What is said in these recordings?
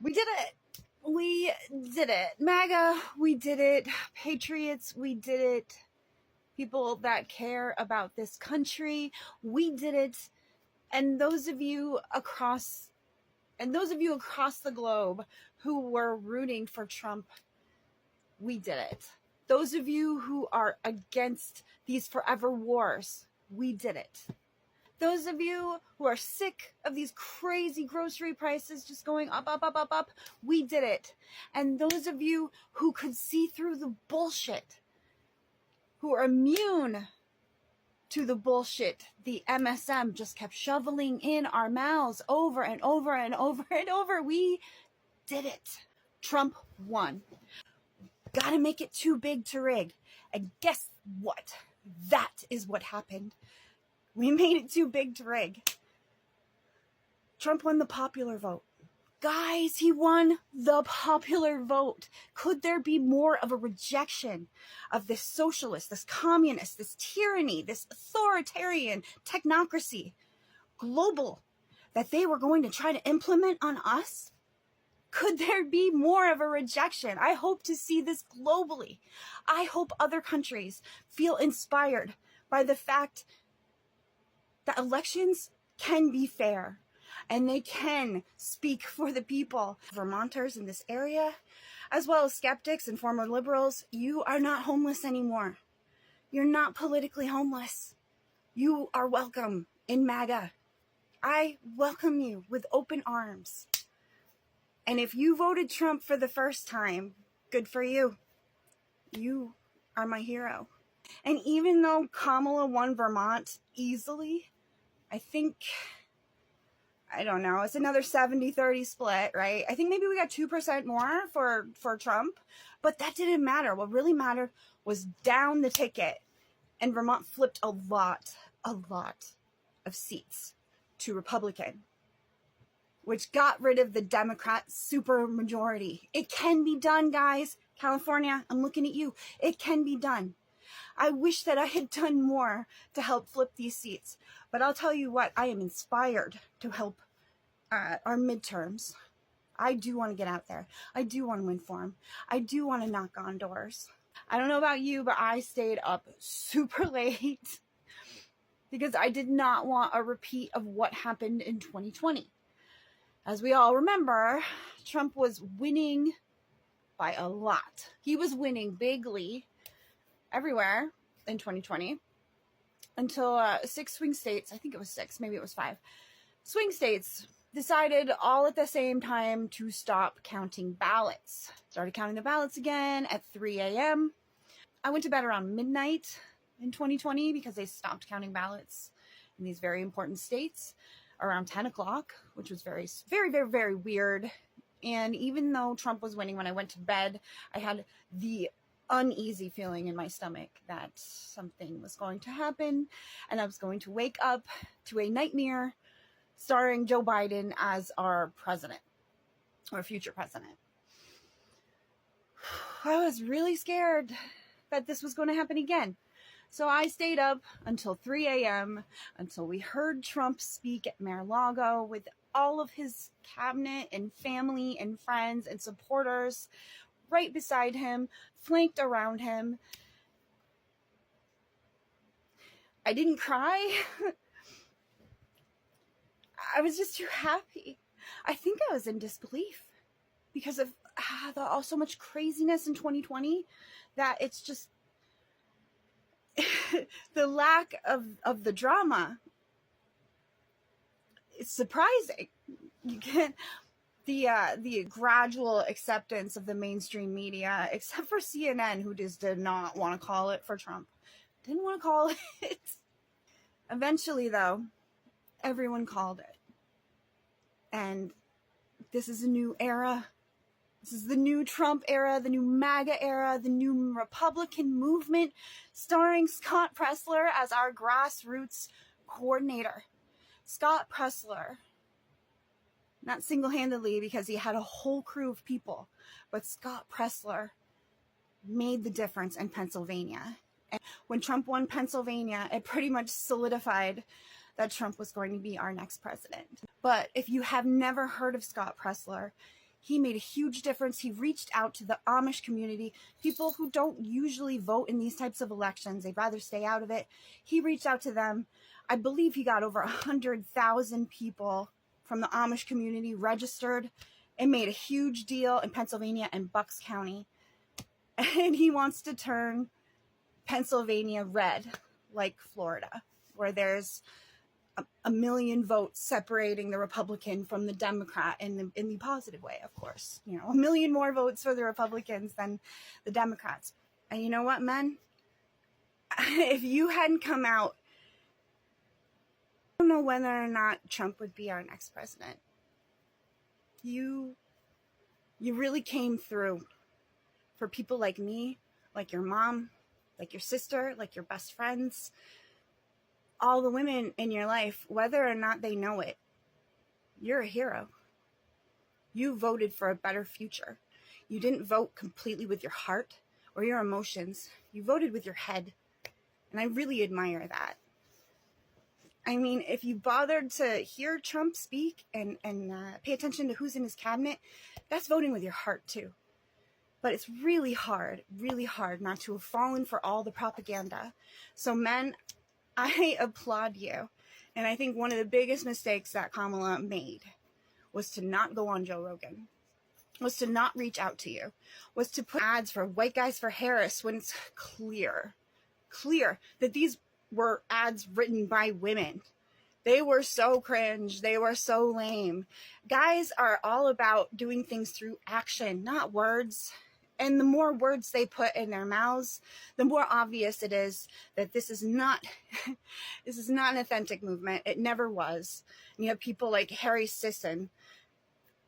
We did it. We did it. MAGA, we did it. Patriots, we did it. People that care about this country, we did it. And those of you across the globe who were rooting for Trump, we did it. Those of you who are against these forever wars, we did it. Those of you who are sick of these crazy grocery prices just going up, up, up, up, up, we did it. And those of you who could see through the bullshit, who are immune to the bullshit the MSM just kept shoveling in our mouths over and over and over and over, we did it. Trump won. Gotta make it too big to rig. And guess what? That is what happened. We made it too big to rig. Trump won the popular vote. Guys, he won the popular vote. Could there be more of a rejection of this socialist, this communist, this tyranny, this authoritarian technocracy, global, that they were going to try to implement on us? Could there be more of a rejection? I hope to see this globally. I hope other countries feel inspired by the fact that elections can be fair and they can speak for the people. Vermonters in this area, as well as skeptics and former liberals, you are not homeless anymore. You're not politically homeless. You are welcome in MAGA. I welcome you with open arms. And if you voted Trump for the first time, good for you. You are my hero. And even though Kamala won Vermont easily, I don't know, it's another 70-30 split, right? I think maybe we got 2% more for Trump, but that didn't matter. What really mattered was down the ticket. And Vermont flipped a lot of seats to Republican, which got rid of the Democrat supermajority. It can be done, guys. California, I'm looking at you. It can be done. I wish that I had done more to help flip these seats. But I'll tell you what, I am inspired to help our midterms. I do want to get out there. I do want to win for them. I do want to knock on doors. I don't know about you, but I stayed up super late because I did not want a repeat of what happened in 2020. As we all remember, Trump was winning by a lot. He was winning bigly everywhere in 2020 until 6 swing states, I think it was 6, maybe it was 5, swing states decided all at the same time to stop counting ballots. Started counting the ballots again at 3 a.m. I went to bed around midnight in 2020 because they stopped counting ballots in these very important states around 10 o'clock, which was very, very, very, very weird. And even though Trump was winning, when I went to bed, I had the uneasy feeling in my stomach that something was going to happen and I was going to wake up to a nightmare starring Joe Biden as our president or future president. I was really scared that this was going to happen again. So I stayed up until 3 a.m. until we heard Trump speak at Mar-a-Lago with all of his cabinet and family and friends and supporters right beside him, flanked around him. I didn't cry. I was just too happy. I think I was in disbelief because of so much craziness in 2020 that it's just the lack of the drama. It's surprising. You get the gradual acceptance of the mainstream media, except for CNN, who just did not want to call it for Trump. Didn't want to call it. Eventually, though, everyone called it. And this is a new era. This is the new Trump era, the new MAGA era, the new Republican movement, starring Scott Presler as our grassroots coordinator. Scott Presler, not single-handedly because he had a whole crew of people, but Scott Presler made the difference in Pennsylvania. And when Trump won Pennsylvania, it pretty much solidified that Trump was going to be our next president. But if you have never heard of Scott Presler, He made a huge difference. He reached out to the Amish community, people who don't usually vote in these types of elections. They'd rather stay out of it. He reached out to them. I believe he got over 100,000 people from the Amish community registered and made a huge deal in Pennsylvania and Bucks County. And he wants to turn Pennsylvania red, like Florida, where there's a million votes separating the Republican from the Democrat in the positive way, of course. You know, a million more votes for the Republicans than the Democrats. And you know what, men? If you hadn't come out, I don't know whether or not Trump would be our next president. You really came through for people like me, like your mom, like your sister, like your best friends, all the women in your life, whether or not they know it. You're a hero. You voted for a better future. You didn't vote completely with your heart or your emotions. You voted with your head. And I really admire that. I mean, if you bothered to hear Trump speak and pay attention to who's in his cabinet, that's voting with your heart too. But it's really hard not to have fallen for all the propaganda. So men, I applaud you. And I think one of the biggest mistakes that Kamala made was to not go on Joe Rogan, was to not reach out to you, was to put ads for White Guys for Harris when it's clear that these were ads written by women. They were so cringe. They were so lame. Guys are all about doing things through action, not words. And the more words they put in their mouths, the more obvious it is that this is not an authentic movement. It never was. And you have people like Harry Sisson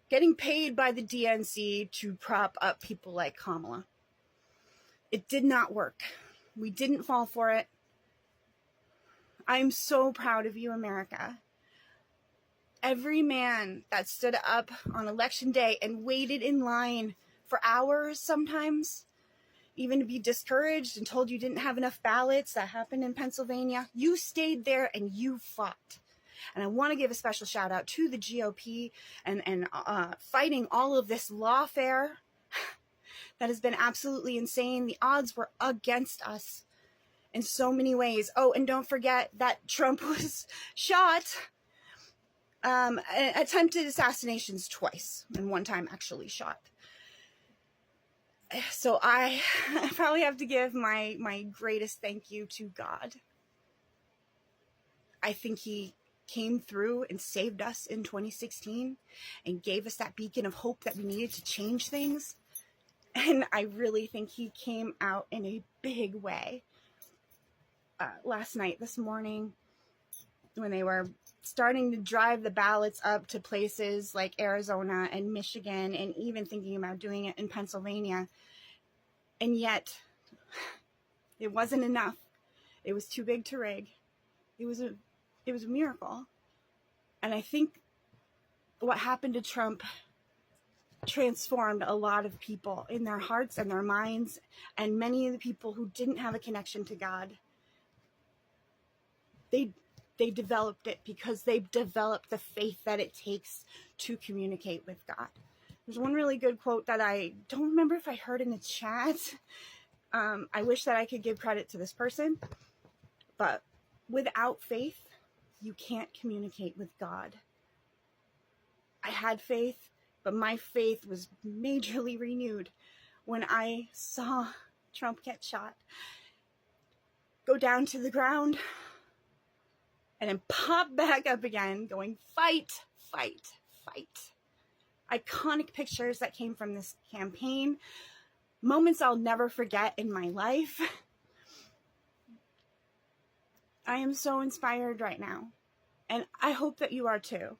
getting paid by the DNC to prop up people like Kamala. It did not work. We didn't fall for it. I'm so proud of you, America. Every man that stood up on election day and waited in line for hours sometimes, even to be discouraged and told you didn't have enough ballots. That happened in Pennsylvania. You stayed there and you fought. And I want to give a special shout out to the GOP and fighting all of this lawfare that has been absolutely insane. The odds were against us in so many ways. Oh, and don't forget that Trump was shot. Attempted assassinations twice, and one time actually shot. So I probably have to give my greatest thank you to God. I think he came through and saved us in 2016 and gave us that beacon of hope that we needed to change things. And I really think he came out in a big way. Last night, this morning, when they were starting to drive the ballots up to places like Arizona and Michigan, and even thinking about doing it in Pennsylvania. And yet, it wasn't enough. It was too big to rig. It was a miracle. And I think what happened to Trump transformed a lot of people in their hearts and their minds, and many of the people who didn't have a connection to God. They developed it because they've developed the faith that it takes to communicate with God. There's one really good quote that I don't remember if I heard in the chat. I wish that I could give credit to this person. But without faith, you can't communicate with God. I had faith, but my faith was majorly renewed when I saw Trump get shot, go down to the ground, and then pop back up again, going, fight, fight, fight. Iconic pictures that came from this campaign. Moments I'll never forget in my life. I am so inspired right now. And I hope that you are too.